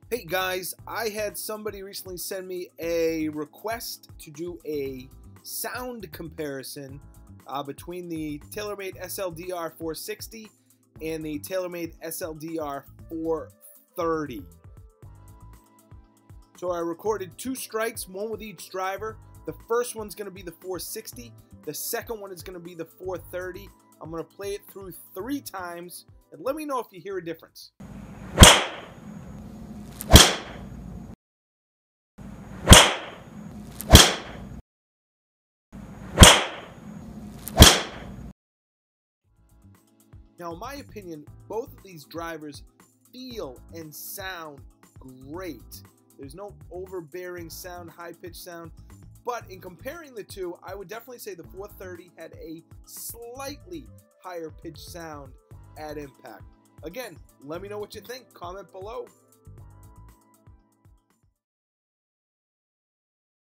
Hey guys, I had somebody recently send me a request to do a sound comparison between the TaylorMade SLDR 460 and the TaylorMade SLDR 430. So I recorded two strikes, one with each driver. The first one's going to be the 460. The second one is going to be the 430. I'm going to play it through 3 times and let me know if you hear a difference. Now, in my opinion, both of these drivers feel and sound great. There's no overbearing sound, high-pitched sound. But in comparing the two, I would definitely say the 430 had a slightly higher pitched sound at impact. Again, let me know what you think. Comment below.